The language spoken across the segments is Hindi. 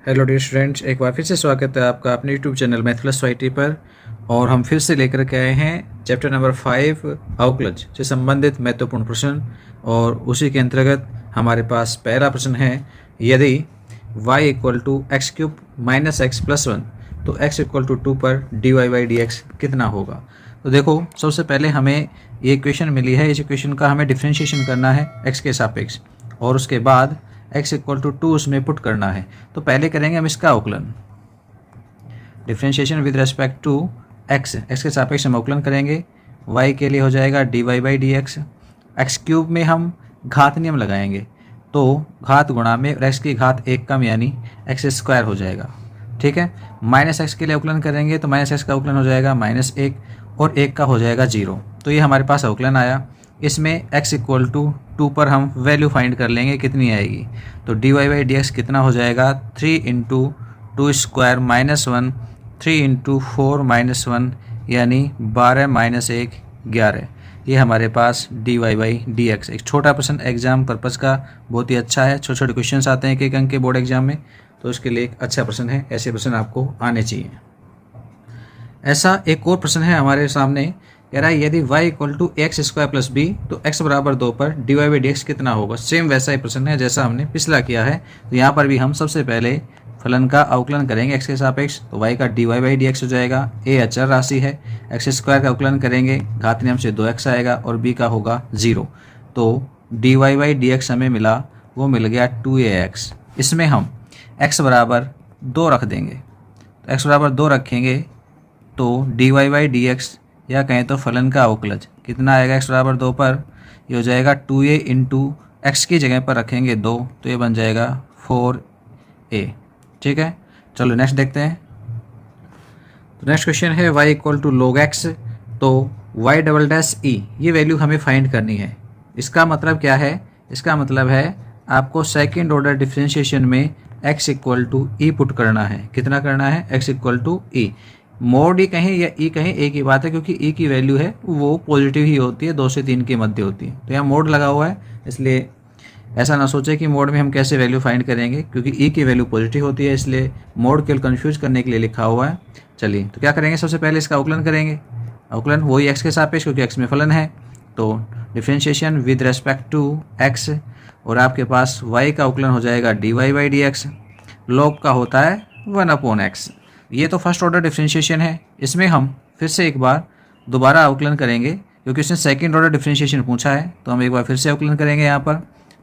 हेलो डियर स्टूडेंट्स, एक बार फिर से स्वागत है आपका अपने YouTube channel math plus Y T पर। और हम फिर से लेकर के आए हैं चैप्टर नंबर 5 अवकलज से संबंधित महत्वपूर्ण प्रश्न। और उसी के अंतर्गत हमारे पास पहला प्रश्न है, यदि y equal to x cube minus x plus 1 तो x इक्वल टू 2 पर d y by d x कितना होगा। तो देखो, सबसे पहले हमें ये इक्वेशन मिली है, इस इक्वेशन का हमें डिफ्रेंशिएशन करना है x के सापेक्ष और उसके बाद x इक्वल टू 2 उसमें पुट करना है। तो पहले करेंगे हम इसका अवकलन, differentiation with respect to x के सापेक्ष हम अवकलन करेंगे। y के लिए हो जाएगा d y by d x. X cube में हम घात नियम लगाएंगे, तो घात गुणा में x की घात 1 कम यानी एक्स स्क्वायर हो जाएगा। ठीक है, माइनस एक्स के लिए अवकलन करेंगे तो माइनस एक्स का अवकलन हो जाएगा -1 और 1 का हो जाएगा 0। तो ये हमारे पास अवकलन आया। इसमें x इक्वल टू 2 पर हम वैल्यू फाइंड कर लेंगे कितनी आएगी। तो d y by d x कितना हो जाएगा, 3 इंटू 2 स्क्वायर -1, 3 इंटू 4 -1 यानी 12 - 1 11। ये हमारे पास d y by d x. एक छोटा प्रश्न एग्जाम पर्पज़ का बहुत ही अच्छा है, छोटे छोटे क्वेश्चन आते हैं एक अंक के बोर्ड एग्जाम में, तो उसके लिए एक अच्छा प्रश्न है। ऐसे प्रश्न आपको आने चाहिए। ऐसा एक और प्रश्न है हमारे सामने, कह रहा है यदि y equal to x square plus b तो x बराबर 2 पर d y by d x कितना होगा। सेम वैसा ही प्रश्न है जैसा हमने पिछला किया है। तो यहाँ पर भी हम सबसे पहले फलन का अवकलन करेंगे x के सापेक्ष, तो y का d y by d x हो जाएगा। a अचर राशि है, एक्स स्क्वायर का अवकलन करेंगे, घात नियम से 2x आएगा और b का होगा 0। तो d y by d x हमें मिला, वो मिल गया 2ax। इसमें हम x बराबर 2 रख देंगे, तो x बराबर 2 रखेंगे तो d y by d x या कहें तो फलन का अवकलज कितना आएगा x बराबर 2 पर, ये हो जाएगा 2a इंटू एक्स की जगह पर रखेंगे 2 तो ये बन जाएगा 4a। ठीक है, चलो नेक्स्ट देखते हैं। तो नेक्स्ट क्वेश्चन है y equal to log x, तो y डबल डैश e ये वैल्यू हमें फाइंड करनी है। इसका मतलब क्या है, इसका मतलब है आपको सेकेंड ऑर्डर डिफ्रेंशिएशन में x equal to e put करना है। कितना करना है, x equal to e. Mod e कहें या ई कहें एक ही बात है, क्योंकि ई की वैल्यू है वो पॉजिटिव ही होती है, 2 से 3 के मध्य होती है। तो यहाँ मोड लगा हुआ है, इसलिए ऐसा ना सोचे कि मोड में हम कैसे वैल्यू फाइंड करेंगे, क्योंकि ई की वैल्यू पॉजिटिव होती है, इसलिए मोड केवल कंफ्यूज करने के लिए लिखा हुआ है। चलिए, तो क्या करेंगे, सबसे पहले इसका अवकलन करेंगे। अवकलन वही एक्स के सापेक्ष, क्योंकि एक्स में फलन है, तो differentiation with respect to x, और आपके पास वाई का अवकलन हो जाएगा d y by d x. Log का होता है 1/x। ये तो फर्स्ट ऑर्डर डिफ्रेंशिएशन है। इसमें हम फिर से एक बार दोबारा अवकलन करेंगे, क्योंकि उसने सेकंड ऑर्डर डिफ्रेंशिएशन पूछा है, तो हम एक बार फिर से अवकलन करेंगे यहाँ पर।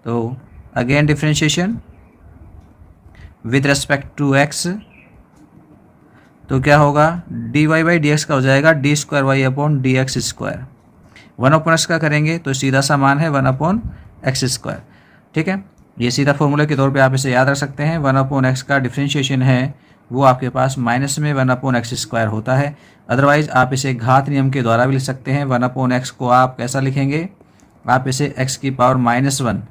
तो again differentiation with respect to x, तो क्या होगा, d y by d x का हो जाएगा d square y upon d x square. 1/x का करेंगे तो सीधा सा मान है 1/x स्क्वायर। ठीक है, ये सीधा फॉर्मूले के तौर पे आप इसे याद रख सकते हैं। 1/x का डिफ्रेंशिएशन है वो आपके पास माइनस में 1/x स्क्वायर होता है। अदरवाइज आप इसे घात नियम के द्वारा भी लिख सकते हैं। 1/x को आप कैसा लिखेंगे, आप इसे x की पावर -1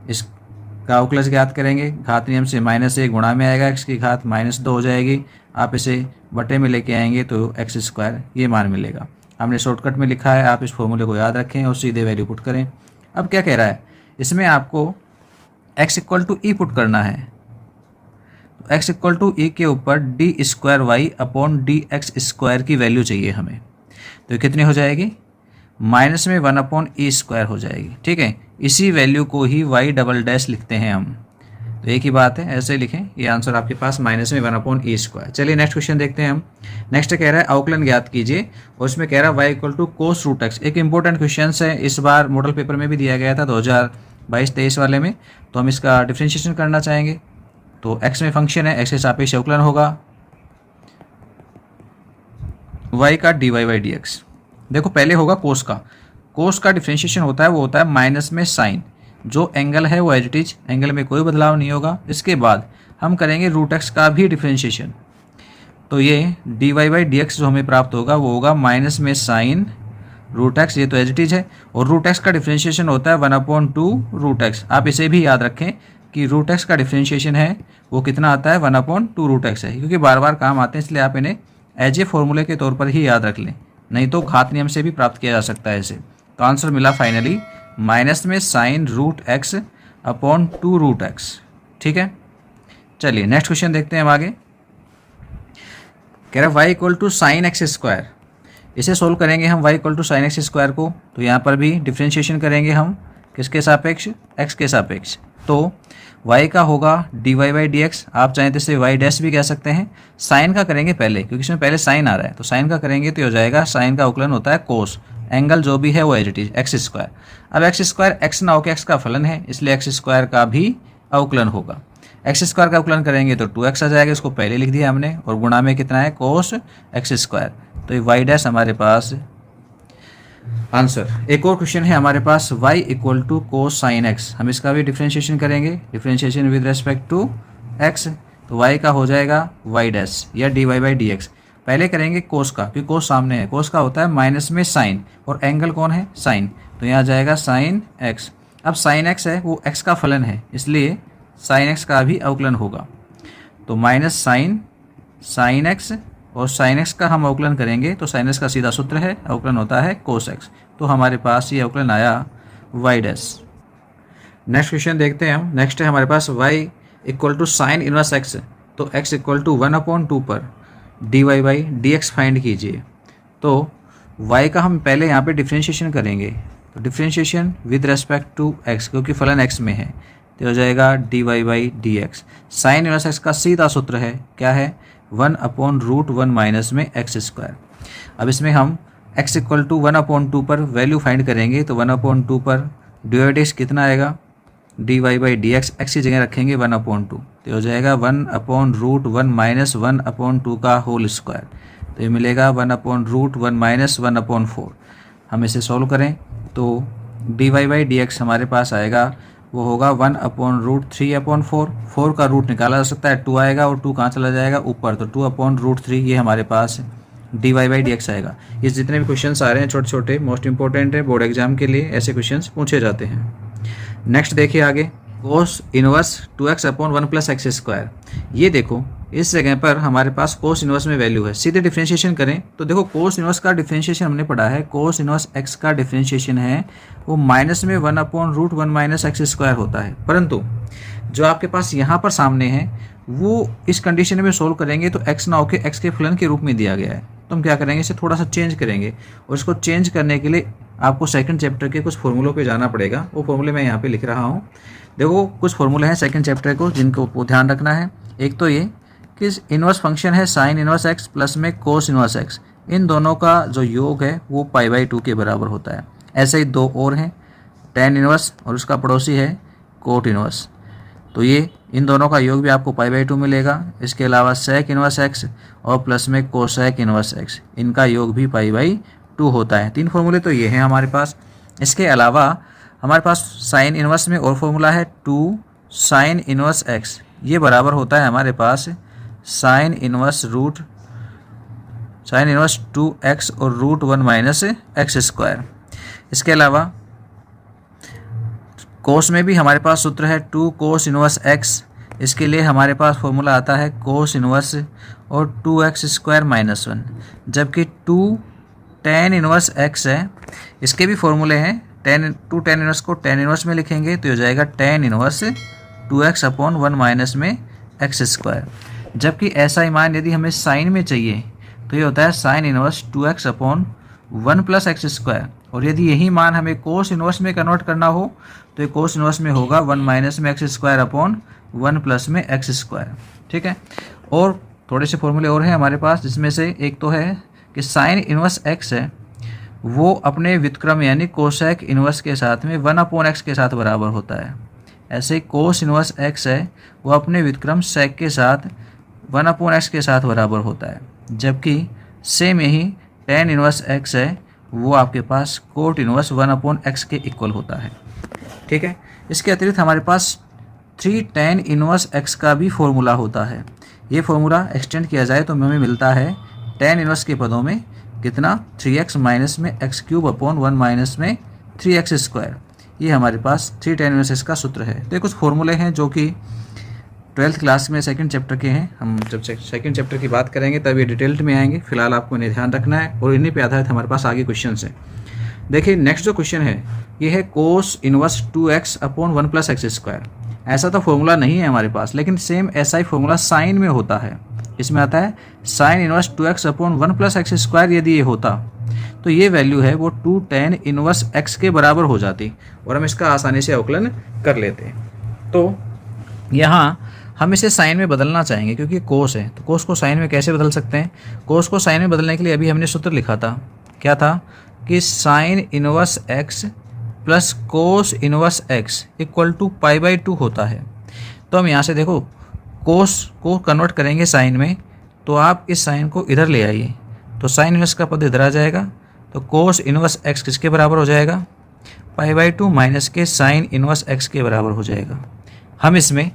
इसका अवकलज ज्ञात करेंगे, घात नियम से -1 गुणा में आएगा, x की घात -2 हो जाएगी, आप इसे बटे में लेके आएंगे तो x स्क्वायर ये मान मिलेगा। हमने शॉर्टकट में लिखा है, आप इस फॉर्मूले को याद रखें और सीधे वैल्यू पुट करें। अब क्या कह रहा है, इसमें आपको x equal to e put करना है। तो x इक्वल टू ई के ऊपर d square y upon d x square की वैल्यू चाहिए हमें। तो कितनी हो जाएगी, माइनस में 1/e स्क्वायर हो जाएगी। ठीक है, इसी वैल्यू को ही y डबल डैश लिखते हैं हम, तो एक ही बात है, ऐसे ही लिखें। ये आंसर आपके पास माइनस में 1/e स्क्वायर। चलिए नेक्स्ट क्वेश्चन देखते हैं हम। नेक्स्ट कह रहा है अवकलन ज्ञात कीजिए, और उसमें कह रहा है y equal to cos root x. एक इंपॉर्टेंट क्वेश्चन है, इस बार मॉडल पेपर में भी दिया गया था 2022-23 वाले में। तो हम इसका डिफ्रेंशिएशन करना चाहेंगे। तो x में फंक्शन है, x के सापेक्ष अवकलन होगा y का d y by d x. देखो, पहले होगा कोस का। कोस का डिफ्रेंशिएशन होता है वो होता है माइनस में साइन, जो एंगल है वो एज इट इज, एंगल में कोई बदलाव नहीं होगा। इसके बाद हम करेंगे रूट एक्स का भी डिफ्रेंशिएशन, तो ये d y by d x जो हमें प्राप्त होगा वो होगा माइनस में साइन रूट एक्स, ये तो एज इट इज है। और रूट एक्स का डिफ्रेंशिएशन होता है 1/2 रूट एक्स। आप इसे भी याद रखें कि रूट एक्स का डिफ्रेंशिएशन है वो कितना आता है, 1/2 रूट एक्स है, क्योंकि बार बार काम आते हैं, इसलिए आप इन्हें एज ए फॉर्मूले के तौर पर ही याद रख लें, नहीं तो घात नियम से भी प्राप्त किया जा सकता है इसे। तो आंसर मिला फाइनली माइनस में sine root x upon 2 root x. ठीक है, चलिए नेक्स्ट क्वेश्चन देखते हैं हम आगे। कह रहा है y equal to sine x square. इसे सोल्व करेंगे हम y equal to sine x square को, तो यहाँ पर भी डिफ्रेंशिएशन करेंगे हम किसके सापेक्ष, एक्स के सापेक्ष। तो y का होगा dy बाई डी एक्स, आप चाहें तो इसे y डैश भी कह सकते हैं। साइन का करेंगे पहले, क्योंकि इसमें पहले साइन आ रहा है, तो साइन का करेंगे तो हो जाएगा, साइन का अवकलन होता है कोस, एंगल जो भी है वो as it is x square. अब एक्स स्क्वायर एक्स ना होकर एक्स का फलन है, इसलिए एक्स स्क्वायर का भी अवकलन होगा। एक्स स्क्वायर का अवकलन करेंगे तो 2x आ जाएगा, इसको पहले लिख दिया हमने, और गुणा में कितना है कोस एक्स स्क्वायर, तो ये y डैश हमारे पास आंसर। एक और क्वेश्चन है हमारे पास y equal to cos sine x. हम इसका भी डिफ्रेंशिएशन करेंगे, differentiation with respect to x, तो y का हो जाएगा y डैश या dy बाई डी एक्स। पहले करेंगे कोस का, क्योंकि कोस सामने है, कोस का होता है माइनस में साइन, और एंगल कौन है, साइन, तो यहाँ जाएगा साइन x। अब साइन x है वो x का फलन है, इसलिए साइन x का भी अवकलन होगा, तो माइनस साइन x, और साइन x का हम अवकलन करेंगे तो साइन x का सीधा सूत्र है, अवकलन होता है कोस x, तो हमारे पास ये अवकलन आया y डैश। नेक्स्ट क्वेश्चन देखते हैं हम। नेक्स्ट है हमारे पास y equal to sine inverse x, तो x इक्वल टू 1/2 पर dy by d x find कीजिए। तो y का हम पहले यहाँ पे डिफ्रेंशिएशन करेंगे, तो differentiation with respect to x, क्योंकि फलन x में है, तो हो जाएगा dy by d x. Sign inverse x का सीधा सूत्र है, क्या है, 1/√1 माइनस में एक्स स्क्वायर। अब इसमें हम x इक्वल टू 1/2 पर वैल्यू फाइंड करेंगे, तो 1/2 पर डिवाइडेड कितना आएगा, dy by d x, x की जगह रखेंगे 1/2, तो हो जाएगा 1/√1 माइनस 1/2 का होल स्क्वायर, तो ये मिलेगा 1/√1 माइनस 1/4। हम इसे सॉल्व करें तो dy बाई डी एक्स हमारे पास आएगा, वो होगा 1/√3/4, 4 का रूट निकाला जा सकता है, 2 आएगा, और 2 कहाँ चला जाएगा ऊपर, तो 2/√3 ये हमारे पास dy बाई डी एक्स आएगा। ये जितने भी क्वेश्चंस आ रहे हैं छोटे छोटे, मोस्ट इंपॉर्टेंट है बोर्ड एग्जाम के लिए, ऐसे क्वेश्चंस पूछे जाते हैं। नेक्स्ट देखिए आगे, cos inverse 2x/1 plus x square. ये देखो इस जगह पर हमारे पास कोस इनवर्स में वैल्यू है, सीधे डिफ्रेंशिएशन करें तो देखो कोस इनवर्स का डिफ्रेंशिएशन हमने पढ़ा है, कोस इनवर्स x का डिफ्रेंशिएशन है वो माइनस में 1/√1 माइनस एक्स स्क्वायर होता है, परंतु जो आपके पास यहाँ पर सामने है वो इस कंडीशन में सोल्व करेंगे तो x ना होकर x के फलन के रूप में दिया गया है, तो हम क्या करेंगे, इसे थोड़ा सा चेंज करेंगे, और इसको चेंज करने के लिए आपको सेकंड चैप्टर के कुछ फॉर्मूलों पे जाना पड़ेगा। वो फॉर्मूले मैं यहाँ पे लिख रहा हूँ। देखो कुछ फॉर्मूले हैं सेकंड चैप्टर को जिनको ध्यान रखना है। एक तो ये कि इनवर्स फंक्शन है साइन इनवर्स एक्स प्लस में कोस इनवर्स एक्स, इन दोनों का जो योग है वो π/2 के बराबर होता है। ऐसे ही दो और हैं, टेन इनवर्स और उसका पड़ोसी है कोट इनवर्स, तो ये इन दोनों का योग भी आपको π/2 मिलेगा। इसके अलावा सेक इनवर्स एक्स और प्लस में कोसेक इनवर्स एक्स, इनका योग भी π/2 होता है। 3 फॉर्मूले तो ये हैं हमारे पास। इसके अलावा हमारे पास साइन इनवर्स में और फॉर्मूला है 2 साइन इनवर्स एक्स, ये बराबर होता है हमारे पास साइन इनवर्स 2x और √1 माइनस एक्स स्क्वायर। इसके अलावा कोस में भी हमारे पास सूत्र है 2 कोस इनवर्स x, इसके लिए हमारे पास फॉर्मूला आता है कोस इनवर्स और 2x² माइनस 1, जबकि 2 टेन इनवर्स x है, इसके भी फॉर्मूले हैं। 2 टेन इनवर्स को टेन इनवर्स में लिखेंगे तो हो जाएगा टेन इनवर्स 2x/1 माइनस में एक्स स्क्वायर। जबकि ऐसा ही मान यदि हमें साइन में चाहिए तो ये होता है sine inverse 2x/1 plus x square, और यदि यही मान हमें कोस इनवर्स में कन्वर्ट करना हो तो ये कोस इनवर्स में होगा 1 माइनस में एक्स स्क्वायर अपॉन 1 प्लस में एक्स स्क्वायर। ठीक है, और थोड़े से फॉर्मूले और हैं हमारे पास, जिसमें से एक तो है कि साइन इनवर्स एक्स है वो अपने व्युत्क्रम यानी कोसेक इनवर्स के साथ में 1/x के साथ बराबर होता है। ऐसे ही कोस इनवर्स एक्स है वो अपने व्युत्क्रम सेक के साथ 1/x के साथ बराबर होता है, जबकि सेम यही टेन इनवर्स एक्स है वो आपके पास कोट इनवर्स 1/x के इक्वल होता है। ठीक है, इसके अतिरिक्त हमारे पास 3 टेन इनवर्स x का भी फॉर्मूला होता है। ये फॉर्मूला एक्सटेंड किया जाए तो हमें मिलता है टेन इनवर्स के पदों में कितना 3x माइनस में x³/1 माइनस में 3x²। ये हमारे पास 3 टेन इनवर्स x का सूत्र है। तो ये कुछ फॉर्मूले हैं जो कि 12th क्लास में सेकंड चैप्टर के हैं। हम जब सेकंड चैप्टर की बात करेंगे तब ये डिटेल्ड में आएंगे, फिलहाल आपको इन्हें ध्यान रखना है और इन्हीं पे आधारित हमारे पास आगे क्वेश्चन है। देखिए नेक्स्ट जो क्वेश्चन है ये है cos inverse 2x/1 plus x square. ऐसा तो फॉर्मूला नहीं है हमारे पास, लेकिन सेम ऐसा ही फॉर्मूला साइन में होता है। इसमें आता है sine inverse 2x upon 1 plus x square. यदि ये होता तो ये वैल्यू है वो 2 tan इनवर्स x के बराबर हो जाती और हम इसका आसानी से अवकलन कर लेते। तो यहाँ हम इसे साइन में बदलना चाहेंगे क्योंकि कोस है, तो कोस को साइन में कैसे बदल सकते हैं? कोस को साइन में बदलने के लिए अभी हमने सूत्र लिखा था, क्या था कि sine inverse x plus cos inverse x equal to π/2 होता है। तो हम यहाँ से देखो कोस को कन्वर्ट करेंगे साइन में, तो आप इस साइन को इधर ले आइए, तो साइन इनवर्स का पद इधर आ जाएगा, तो कोस इनवर्स x किसके बराबर हो जाएगा? π/2 माइनस के साइन इनवर्स x के बराबर हो जाएगा। हम इसमें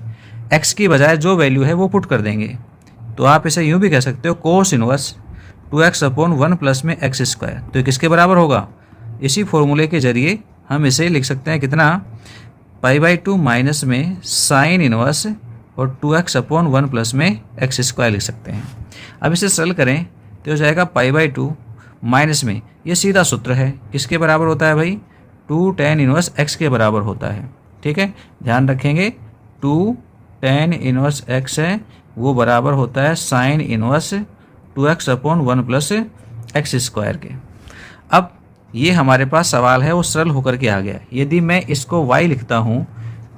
x की बजाय जो वैल्यू है वो पुट कर देंगे, तो आप इसे यूँ भी कह सकते हो cos inverse 2x upon 1 plus में एक्स स्क्वायर। तो ये किसके बराबर होगा? इसी फॉर्मूले के जरिए हम इसे लिख सकते हैं कितना? π/2 माइनस में साइन इनवर्स और 2x अपॉन 1 प्लस में एक्स स्क्वायर लिख सकते हैं। अब इसे सरल करें तो हो जाएगा π/2 माइनस में, ये सीधा सूत्र है, किसके बराबर होता है भाई? 2 tan इनवर्स x के बराबर होता है। ठीक है, ध्यान रखेंगे 2 tan इनवर्स x है वो बराबर होता है sine inverse 2x upon 1 plus x square के। अब ये हमारे पास सवाल है वो सरल होकर के आ गया। यदि मैं इसको y लिखता हूँ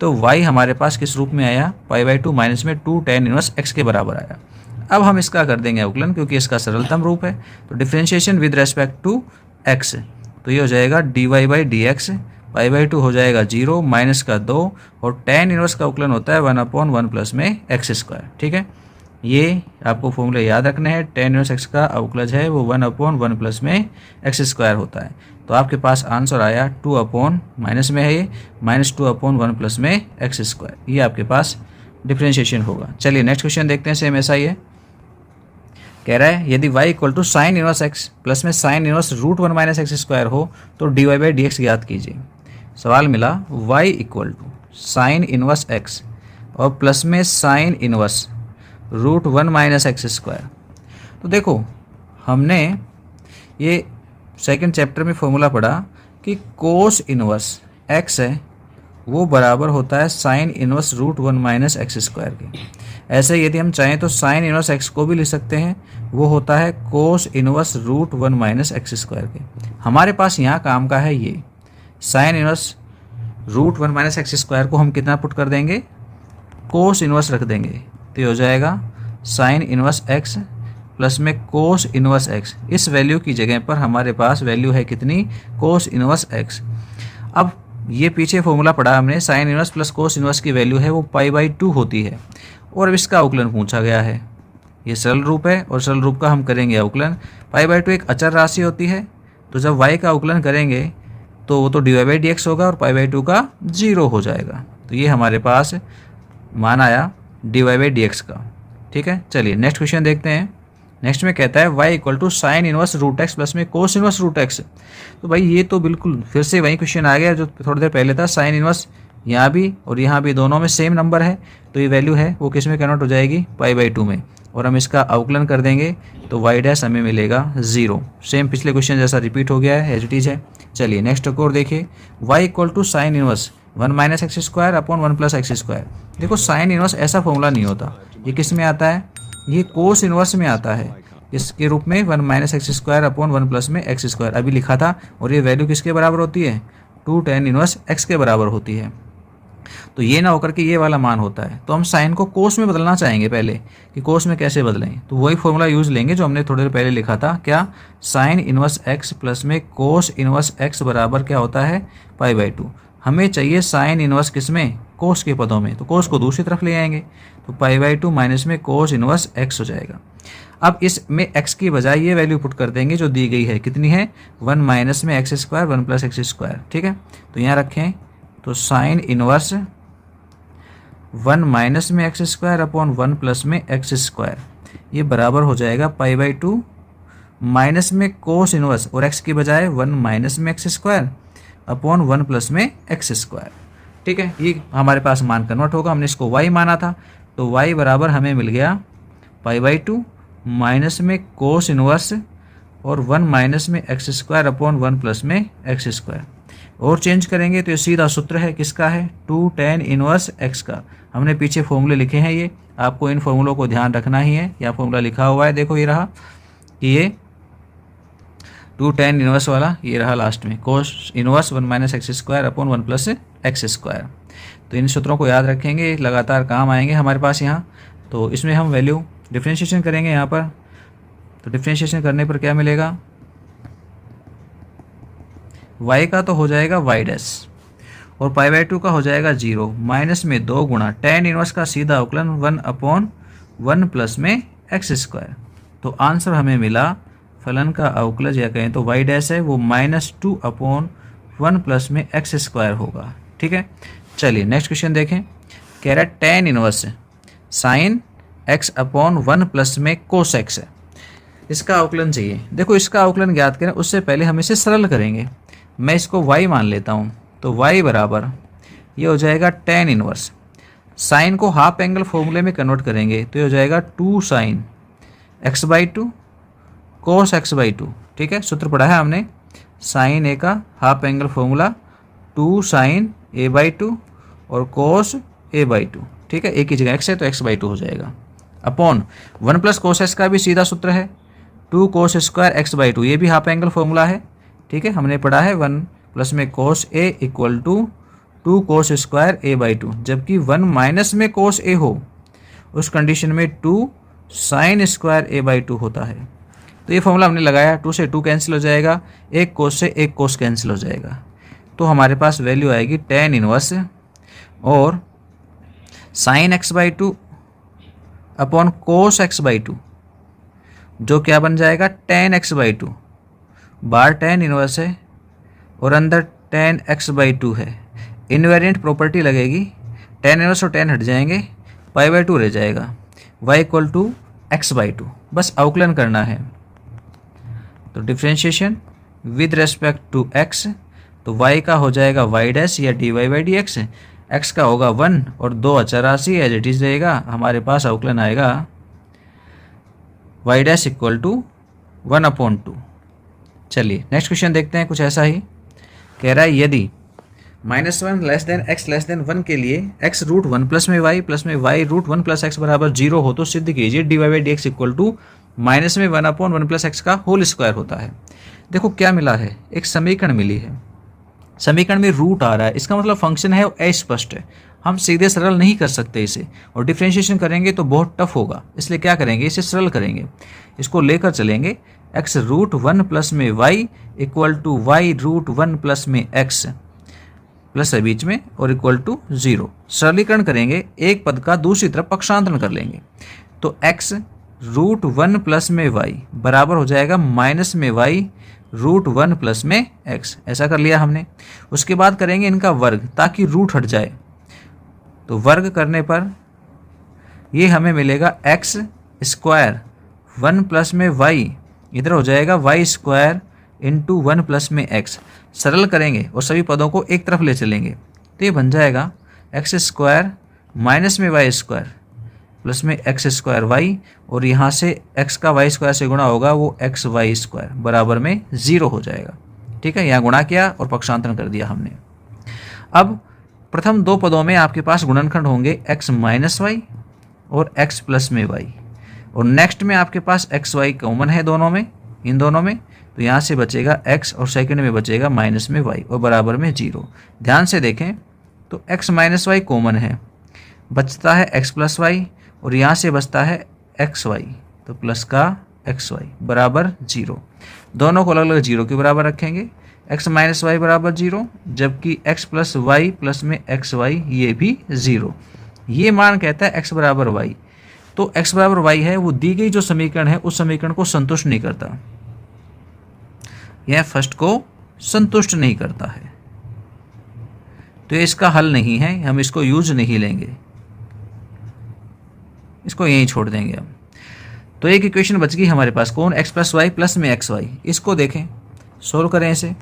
तो y हमारे पास किस रूप में आया? π/2 माइनस में 2 tan इनवर्स x के बराबर आया। अब हम इसका कर देंगे अवकलन क्योंकि इसका सरलतम रूप है, तो differentiation with respect to x, तो ये हो जाएगा dy/dx, π/2 हो जाएगा 0 माइनस का 2 और tan इनवर्स का अवकलन होता है 1 अपॉन 1 प्लस में एक्स स्क्वायर। ठीक है, ये आपको फॉर्मूले याद रखने हैं। tan इनवर्स x का अवकलज है वो 1 अपॉन 1 प्लस में एक्स स्क्वायर होता है। तो आपके पास आंसर आया 2 अपॉन माइनस में है ये -2 अपॉन 1 प्लस में एक्स स्क्वायर। ये आपके पास डिफरेंशिएशन होगा। चलिए नेक्स्ट क्वेश्चन देखते हैं, सेम ऐसा ही है। कह रहा है यदि y equal to sine inverse x plus में sine inverse √1 minus x square हो तो dy/dx ज्ञात कीजिए। सवाल मिला y equal to sine inverse x और प्लस में sine inverse √1 minus x square. तो देखो हमने ये सेकंड चैप्टर में फॉर्मूला पढ़ा कि कोस इनवर्स x है वो बराबर होता है sign inverse √1 minus x square के। ऐसे यदि हम चाहें तो साइन इनवर्स x को भी लिख सकते हैं, वो होता है cos inverse √1 minus x square के। हमारे पास यहाँ काम का है ये sign inverse √1 minus x square को हम कितना पुट कर देंगे? कोस इनवर्स रख देंगे, तो ये हो जाएगा साइन इनवर्स x प्लस में कोस इनवर्स x। इस वैल्यू की जगह पर हमारे पास वैल्यू है कितनी? कोस इनवर्स x। अब ये पीछे फॉर्मूला पढ़ा हमने, sine inverse plus cos inverse की वैल्यू है वो π/2 होती है और अब इसका अवकलन पूछा गया है। ये सरल रूप है और सरल रूप का हम करेंगे अवकलन। π/2 एक अचर राशि होती है, तो जब y का अवकलन करेंगे तो वो तो dy/dx होगा और π/2 का 0 हो जाएगा। तो ये हमारे पास मान आया dy/dx का। ठीक है, चलिए नेक्स्ट क्वेश्चन देखते हैं। नेक्स्ट में कहता है y equal to sine inverse √x plus में कोस इनवर्स √x। तो भाई ये तो बिल्कुल फिर से वही क्वेश्चन आ गया जो थोड़ी देर पहले था। साइन इनवर्स यहाँ भी और यहाँ भी दोनों में सेम नंबर है, तो ये वैल्यू है वो किस में कन्वर्ट हो जाएगी? π/2 में, और हम इसका अवकलन कर देंगे तो y' हमें मिलेगा 0। सेम पिछले क्वेश्चन जैसा रिपीट हो गया है, एज इट इज है। चलिए नेक्स्ट और देखिए, y equal to sine inverse 1 minus x square upon 1 plus x square. देखो साइन इनवर्स ऐसा फॉर्मूला नहीं होता, ये किस में आता है? ये कोस इनवर्स में आता है, इसके रूप में 1 minus x square upon 1 plus में एक्स स्क्वायर अभी लिखा था, और ये वैल्यू किसके बराबर होती है? 2 tan इनवर्स x के बराबर होती है। तो ये ना होकर के ये वाला मान होता है, तो हम साइन को कोस में बदलना चाहेंगे पहले कि कोस में कैसे बदलें, तो वही फॉर्मूला यूज लेंगे जो हमने थोड़ी देर पहले लिखा था। क्या? साइन इनवर्स x प्लस में कोस इनवर्स x बराबर क्या होता है? π/2। हमें चाहिए साइन इनवर्स किस में? कोस के पदों में, तो कोस को दूसरी तरफ ले आएंगे, तो π/2 माइनस में कोस इनवर्स x हो जाएगा। अब इसमें x की बजाय ये वैल्यू पुट कर देंगे जो दी गई है, कितनी है? 1 माइनस में x square 1 plus x square. ठीक है, तो यहाँ रखें तो साइन इनवर्स 1 माइनस में एक्स स्क्वायर अपॉन 1 प्लस में एक्स स्क्वायर, ये बराबर हो जाएगा π/2 माइनस में कोस इनवर्स और x की बजाय 1 माइनस में एक्स स्क्वायर अपॉन 1 प्लस में एक्स स्क्वायर। ठीक है, ये हमारे पास मान कन्वर्ट होगा। हमने इसको y माना था, तो y बराबर हमें मिल गया π/2 माइनस में कोस इनवर्स और 1 माइनस में एक्स स्क्वायर अपॉन 1 प्लस में एक्स स्क्वायर। और चेंज करेंगे तो ये सीधा सूत्र है, किसका है, 2 tan इनवर्स x का। हमने पीछे फॉर्मूले लिखे हैं, ये आपको इन फॉर्मूलों को ध्यान रखना ही है। यहाँ फॉर्मूला लिखा हुआ है, देखो ये रहा कि ये 2 tan इनवर्स वाला ये रहा लास्ट में, cos inverse 1 minus x square upon 1 plus x square. तो इन सूत्रों को याद रखेंगे, लगातार काम आएंगे हमारे पास यहाँ। तो इसमें हम वैल्यू डिफ्रेंशिएशन करेंगे यहाँ पर। तो डिफ्रेंशिएशन करने पर क्या मिलेगा, y का तो हो जाएगा y डैश और पाई बाई 2 का हो जाएगा 0, माइनस में 2 गुणा tan इनवर्स का सीधा अवकलन 1 अपॉन 1 प्लस में एक्स स्क्वायर। तो आंसर हमें मिला फलन का अवकलज या कहें तो y डैश है वो -2 अपॉन 1 प्लस में एक्स स्क्वायर होगा। ठीक है, चलिए नेक्स्ट क्वेश्चन देखें। कह रहा है tan inverse sine x upon 1 plus में कोस x है, इसका अवकलन चाहिए। देखो इसका अवकलन ज्ञात करें उससे पहले हम इसे सरल करेंगे। मैं इसको y मान लेता हूँ, तो y बराबर ये हो जाएगा tan इनवर्स, साइन को हाफ एंगल फॉर्मूले में कन्वर्ट करेंगे तो ये हो जाएगा 2 साइन x/2 कोस x/2। ठीक है, सूत्र पढ़ा है हमने, साइन a का half angle formula 2 sine a/2 और कोस a/2। ठीक है, एक ही जगह x है तो x/2 हो जाएगा, अपॉन 1 प्लस कोस x का भी सीधा सूत्र है 2 कोस स्क्वायर x/2, ये भी हाफ एंगल फॉर्मूला है। ठीक है, हमने पढ़ा है 1 प्लस में cos a equal to 2 cos square a/2, जबकि 1 माइनस में कोस a हो उस कंडीशन में 2 साइन स्क्वायर a/2 होता है। तो ये फॉर्मूला हमने लगाया, 2 से 2 कैंसिल हो जाएगा, 1 कोस से 1 कोस कैंसिल हो जाएगा। तो हमारे पास वैल्यू आएगी tan इनवर्स और sine x/2 upon cos x/2, जो क्या बन जाएगा tan x/2, बार tan इनवर्स है और अंदर tan x/2 है। इनवेरिएंट प्रॉपर्टी लगेगी, tan इनवर्स और tan हट जाएंगे, पाई/2 रह जाएगा, y इक्वल टू x/2। बस अवकलन करना है। तो differentiation with respect to x, तो y का हो जाएगा y डैश या dy/dx, x का होगा 1 और 2 अचर राशि एज इट इज रहेगा। हमारे पास अवकलन आएगा y डैश इक्वल टू 1/2। चलिए नेक्स्ट क्वेश्चन देखते हैं, कुछ ऐसा ही कह रहा है, यदि -1 less than x less than 1 के लिए x रूट 1 प्लस में y रूट 1 प्लस x बराबर 0 हो तो सिद्ध कीजिए dy/dx equal to -1/1 plus x का होल स्क्वायर होता है। देखो क्या मिला है, एक समीकरण मिली है, समीकरण में रूट आ रहा है, इसका मतलब फंक्शन है अस्पष्ट है, हम सीधे सरल नहीं कर सकते इसे, और डिफ्रेंशिएशन करेंगे तो बहुत टफ होगा। इसलिए क्या करेंगे, इसे सरल करेंगे, इसको लेकर चलेंगे x रूट 1 प्लस में y equal to y root 1 plus में x प्लस है बीच में और इक्वल टू 0। सरलीकरण करेंगे, एक पद का दूसरी तरफ पक्षांतरण कर लेंगे, तो x रूट 1 प्लस में y बराबर हो जाएगा माइनस में y रूट 1 प्लस में x। ऐसा कर लिया हमने। उसके बाद करेंगे इनका वर्ग ताकि रूट हट जाए, तो वर्ग करने पर ये हमें मिलेगा x स्क्वायर 1 प्लस में y, इधर हो जाएगा y स्क्वायर इंटू 1 प्लस में x। सरल करेंगे और सभी पदों को एक तरफ ले चलेंगे, तो ये बन जाएगा x स्क्वायर माइनस में y स्क्वायर प्लस में x स्क्वायर y, और यहाँ से x का y स्क्वायर से गुणा होगा वो x y स्क्वायर बराबर में 0 हो जाएगा। ठीक है, यहाँ गुणा किया और पक्षांतरण कर दिया हमने। अब प्रथम दो पदों में आपके पास गुणनखंड होंगे x माइनस वाई और x प्लस में y, और नेक्स्ट में आपके पास x y कॉमन है दोनों में, इन दोनों में, तो यहाँ से बचेगा x और सेकंड में बचेगा माइनस में y और बराबर में 0। ध्यान से देखें तो x माइनस वाई कॉमन है, बचता है x प्लस वाई और यहाँ से बचता है एक्स वाई, तो प्लस का एक्स वाई बराबर 0। दोनों को अलग अलग 0 के बराबर रखेंगे, x माइनस वाई बराबर 0, जबकि x प्लस वाई प्लस में एक्स वाई ये भी 0। ये मान कहता है x बराबर y, तो x बराबर y है वो दी गई जो समीकरण है उस समीकरण को संतुष्ट नहीं करता, यह फर्स्ट को संतुष्ट नहीं करता है, तो इसका हल नहीं है, हम इसको यूज नहीं लेंगे, इसको यहीं छोड़ देंगे हम। तो एक इक्वेशन बच गई हमारे पास, कौन, x प्लस वाई प्लस में एक्स वाई। इसको देखें, सोल्व करें इसे,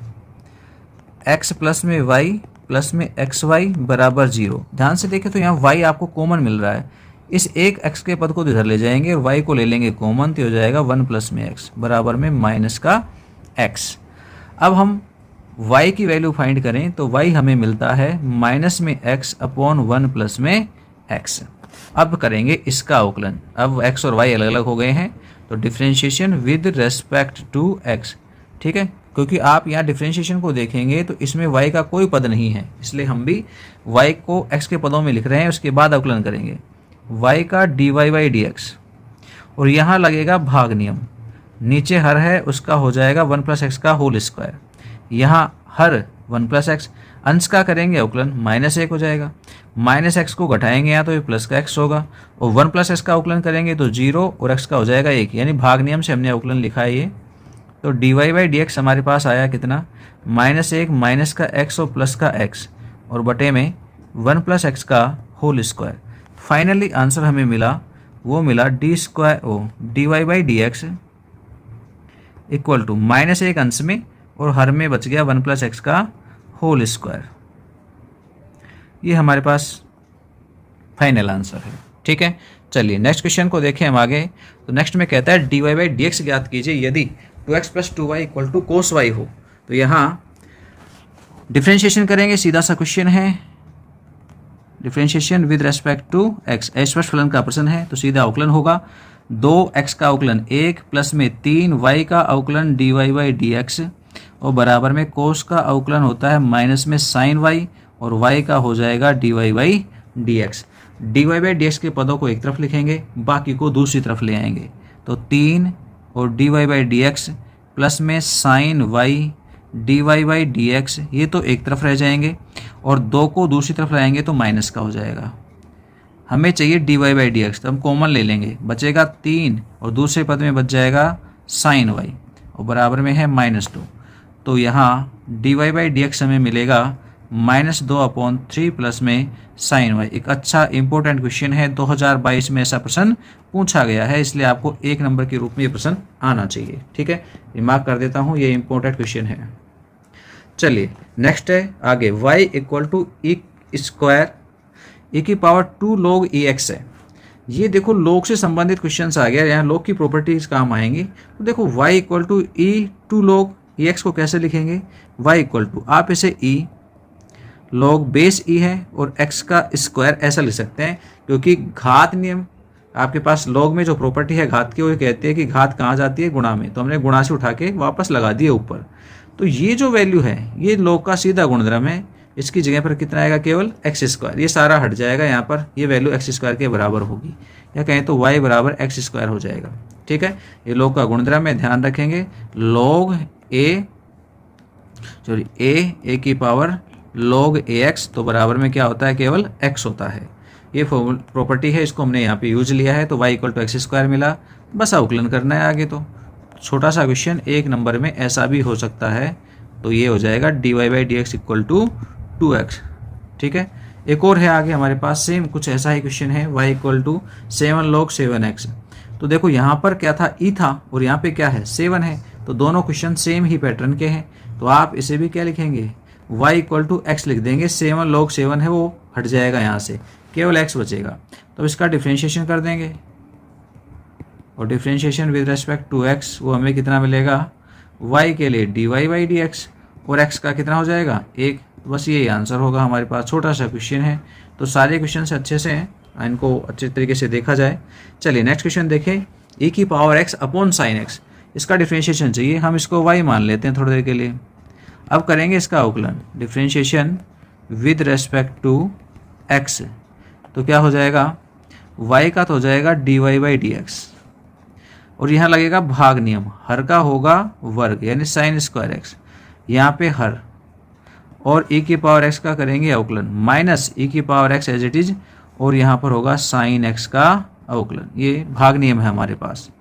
x प्लस में y प्लस में एक्स वाई बराबर 0। ध्यान से देखें तो यहाँ y आपको कॉमन मिल रहा है, इस एक x के पद को इधर ले जाएंगे और y को ले लेंगे कॉमन, तो हो जाएगा 1 प्लस में x बराबर में माइनस का x। अब हम y की वैल्यू फाइंड करें तो y हमें मिलता है माइनस में x अपॉन 1 प्लस में x। अब करेंगे इसका अवकलन। अब x और y अलग अलग हो गए हैं तो differentiation with respect to x, ठीक है। क्योंकि आप यहाँ डिफ्रेंशिएशन को देखेंगे तो इसमें y का कोई पद नहीं है, इसलिए हम भी y को x के पदों में लिख रहे हैं। उसके बाद अवकलन करेंगे y का dy बाई dx, और यहाँ लगेगा भाग नियम। नीचे हर है उसका हो जाएगा 1 प्लस एक्स का होल स्क्वायर, यहाँ हर 1 प्लस एक्स, अंश का करेंगे अवकलन माइनस 1 हो जाएगा। माइनस एक्स को घटाएंगे यहाँ तो ये प्लस का एक्स होगा, और 1 प्लस एक्स का अवकलन करेंगे तो 0 और एक्स का हो जाएगा 1, यानी भाग नियम से हमने अवकलन लिखा है ये। तो d y by d x हमारे पास आया कितना, -1 माइनस का एक्स और प्लस का एक्स, और बटे में 1 प्लस एक्स का होल स्क्वायर। फाइनली आंसर हमें मिला, वो मिला d y by d x equal to -1 अंश में और हर में बच गया 1 प्लस एक्स का होल स्क्वायर। ये हमारे पास फाइनल आंसर है, ठीक है। चलिए नेक्स्ट क्वेश्चन को देखें हम आगे। तो नेक्स्ट में कहता है d y by d x ज्ञात कीजिए यदि 2x plus 2y equal to cos y हो। तो यहाँ डिफ्रेंशिएशन करेंगे, सीधा सा क्वेश्चन है, differentiation with respect to x, स्पष्ट फलन का प्रश्न है तो सीधा अवकलन होगा। 2x का अवकलन 1 प्लस में 3y का अवकलन d y by d x, और बराबर में कोस का अवकलन होता है माइनस में साइन y, और y का हो जाएगा d y by d x. D y by d x के पदों को एक तरफ लिखेंगे, बाकी को दूसरी तरफ ले आएंगे। तो 3 और d y by d x plus में sine y d y by d x, ये तो एक तरफ रह जाएंगे, और 2 को दूसरी तरफ लाएंगे तो माइनस का हो जाएगा। हमें चाहिए d y by d x, तो हम कॉमन ले लेंगे, बचेगा 3 और दूसरे पद में बच जाएगा साइन y, और बराबर में है -2। तो यहाँ d y by d x हमें मिलेगा -2/3 प्लस में साइन y। एक अच्छा इंपॉर्टेंट क्वेश्चन है, 2022 में ऐसा प्रश्न पूछा गया है, इसलिए आपको 1 नंबर के रूप में ये प्रश्न आना चाहिए, ठीक है। रिमार्क कर देता हूँ, ये इंपॉर्टेंट क्वेश्चन है। चलिए नेक्स्ट है आगे, y equal to e square e की पावर 2 log ex है। ये देखो log से संबंधित क्वेश्चन आ गया, यहाँ log की प्रॉपर्टीज काम आएंगी। तो देखो y equal to e 2 log ex को कैसे लिखेंगे, y इक्वल टू आप इसे e log बेस e है और x का स्क्वायर ऐसा लिख सकते हैं, क्योंकि घात नियम आपके पास log में जो प्रॉपर्टी है घात की, वो कहते हैं कि घात कहाँ जाती है, गुणा में। तो हमने गुणा से उठा के वापस लगा दिए ऊपर। तो ये जो वैल्यू है ये log का सीधा गुणधर्म है, इसकी जगह पर कितना आएगा, केवल एक्स स्क्वायर, ये सारा हट जाएगा, यहाँ पर ये वैल्यू एक्स स्क्वायर के बराबर होगी, या कहें तो y बराबर एक्स स्क्वायर हो जाएगा, ठीक है। ये log का गुणधर्म है, ध्यान रखेंगे। log a की पावर log ax, तो बराबर में क्या होता है, केवल x होता है। ये प्रॉपर्टी है, इसको हमने यहाँ पे यूज लिया है, तो y equal to x square मिला। बस अवकलन करना है आगे। तो छोटा सा क्वेश्चन 1 नंबर में ऐसा भी हो सकता है, तो ये हो जाएगा d y by d x equal to 2x, ठीक है। एक और है आगे हमारे पास, सेम कुछ ऐसा ही क्वेश्चन है, y equal to 7 log 7x। तो देखो यहाँ पर क्या था, e था, और यहाँ पे क्या है, 7 है, तो दोनों क्वेश्चन सेम ही पैटर्न के हैं। तो आप इसे भी क्या लिखेंगे, y इक्वल टू एक्स लिख देंगे, 7 log 7 है वो हट जाएगा यहाँ से, केवल x बचेगा। तो इसका डिफ्रेंशिएशन कर देंगे, और differentiation with respect to x वो हमें कितना मिलेगा, y के लिए d y by d x, और x का कितना हो जाएगा, 1। बस यही आंसर होगा हमारे पास। छोटा सा क्वेश्चन है, तो सारे क्वेश्चन से अच्छे से हैं, इनको अच्छे तरीके से देखा जाए। चलिए नेक्स्ट क्वेश्चन देखें, e की power x upon sine x, इसका डिफ्रेंशिएशन चाहिए, हम इसको y मान लेते हैं थोड़ी देर के लिए। अब करेंगे इसका अवकलन, differentiation with respect to x, तो क्या हो जाएगा, y का तो हो जाएगा d y by d x, और यहाँ लगेगा भाग नियम, हर का होगा वर्ग यानी साइन स्क्वायर x, यहाँ पे हर, और e की पावर x का करेंगे अवकलन माइनस e की power x as it is, और यहाँ पर होगा साइन x का अवकलन। ये भाग नियम है हमारे पास।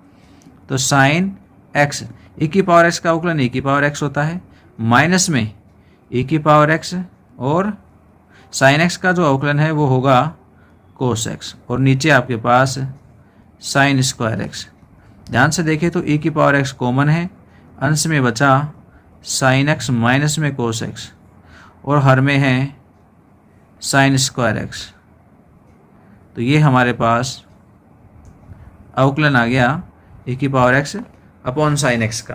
तो साइन x, e की पावर x का अवकलन e की पावर x होता है, माइनस में e की पावर x, और साइन x का जो अवकलन है वो होगा कोस x, और नीचे आपके पास साइन स्क्वायर x। ध्यान से देखें तो e की पावर x कॉमन है, अंश में बचा साइन x माइनस में कोस x, और हर में है साइन स्क्वायर x। तो ये हमारे पास अवकलन आ गया e की power x upon sine x का।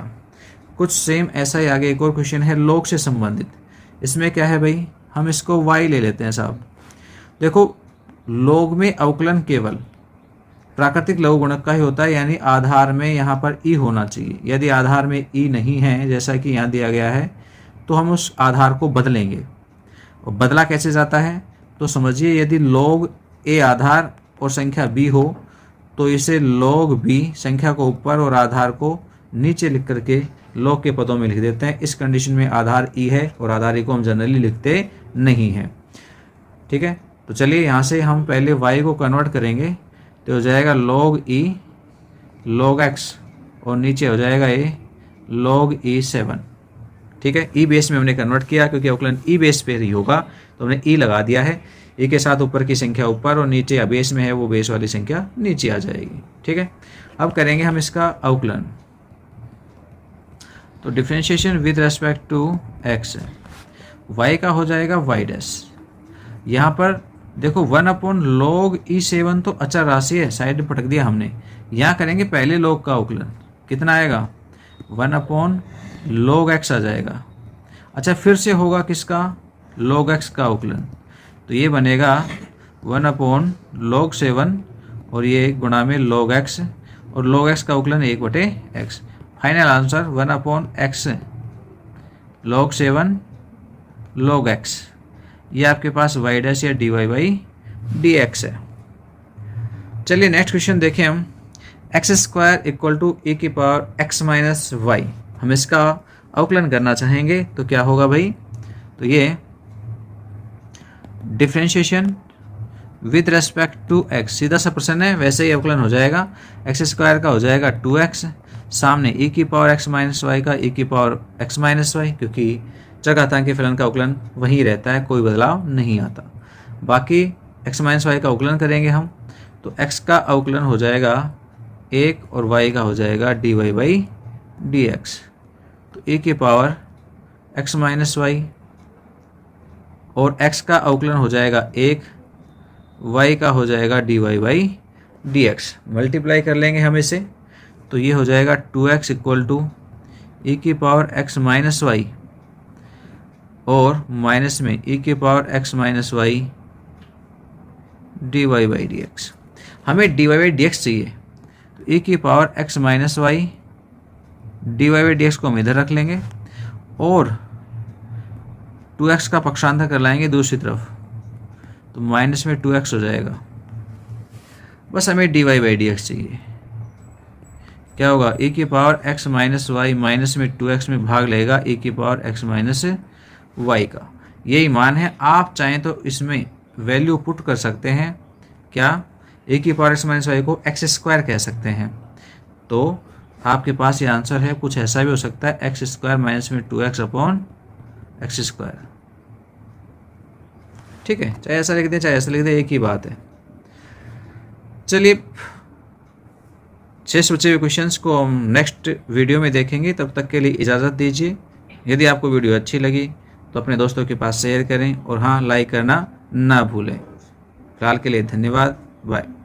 कुछ सेम ऐसा ही आगे एक और क्वेश्चन है log से संबंधित। इसमें क्या है भाई, हम इसको y ले लेते हैं साहब। देखो log में अवकलन केवल प्राकृतिक लघु गुणक का ही होता है, यानी आधार में यहाँ पर e होना चाहिए। यदि आधार में e नहीं है जैसा कि यहाँ दिया गया है तो हम उस आधार को बदलेंगे। और बदला कैसे जाता है तो समझिए, यदि log a आधार और संख्या b हो तो इसे log b संख्या को ऊपर और आधार को नीचे लिख करके log के पदों में लिख देते हैं। इस कंडीशन में आधार e है और आधार e को हम जनरली लिखते नहीं हैं। ठीक है, तो चलिए यहाँ से हम पहले y को कन्वर्ट करेंगे तो हो जाएगा log e log x और नीचे हो जाएगा a log e7। ठीक है, e बेस में हमने कन्वर्ट किया क्योंकि अवकलन e बेस पे ही होगा तो हमने e लगा दिया है। e के साथ ऊपर की संख्या ऊपर और नीचे बेस में है वो बेस वाली संख्या नीचे आ जाएगी। ठीक है, अब करेंगे हम इसका अवकलन। तो differentiation with respect to x, y का हो जाएगा y डैश। यहाँ पर देखो 1/log e7 तो अचर राशि है, साइड में पटक दिया हमने। यहाँ करेंगे पहले log का अवकलन, कितना आएगा 1/log x आ जाएगा। अच्छा, फिर से होगा किसका, log x का अवकलन, तो ये बनेगा 1/log 7 और ये गुणा में log x और log x का अवकलन 1/x। Final answer 1/x log 7 log x। ये आपके पास y डैश या dy/dx है। चलिए नेक्स्ट क्वेश्चन देखें हम। x² इक्वल टू e की पावर x माइनस वाई, हम इसका अवकलन करना चाहेंगे तो क्या होगा भाई, तो ये differentiation with respect to x, सीधा सा प्रश्न है, वैसे ही अवकलन हो जाएगा। x² का हो जाएगा 2x, सामने e की पावर x माइनस वाई का e की पावर x माइनस वाई, क्योंकि चरघातांकी फलन का अवकलन वही रहता है, कोई बदलाव नहीं आता। बाकी x माइनस वाई का अवकलन करेंगे हम तो x का अवकलन हो जाएगा 1 और y का हो जाएगा dy/dx। तो e की पावर x माइनस वाई और x का अवकलन हो जाएगा 1, y का हो जाएगा dy/dx। मल्टीप्लाई कर लेंगे हम इसे तो ये हो जाएगा 2x इक्वल टू e की पावर x माइनस वाई और माइनस में e की power x minus y dy/dx। हमें dy/dx चाहिए तो e की power x minus y dy/dx को हम इधर रख लेंगे और 2x का पक्षांतर कर लाएंगे दूसरी तरफ तो माइनस में 2x हो जाएगा। बस हमें dy/dx चाहिए। क्या होगा, e की power x minus y minus में 2x में भाग लेगा e की पावर x माइनस वाई का, यही मान है। आप चाहें तो इसमें वैल्यू पुट कर सकते हैं, क्या e की पावर x माइनस वाई को x² कह सकते हैं, तो आपके पास ये आंसर है। कुछ ऐसा भी हो सकता है x² माइनस में 2x/x²। ठीक है, चाहे ऐसा लिख दें चाहे ऐसा लिख दें, एक ही बात है। चलिए 6 बचे हुए क्वेश्चंस को हम नेक्स्ट वीडियो में देखेंगे, तब तक के लिए इजाज़त दीजिए। यदि आपको वीडियो अच्छी लगी तो अपने दोस्तों के पास शेयर करें और हाँ, लाइक करना ना भूलें। फिलहाल के लिए धन्यवाद, बाय।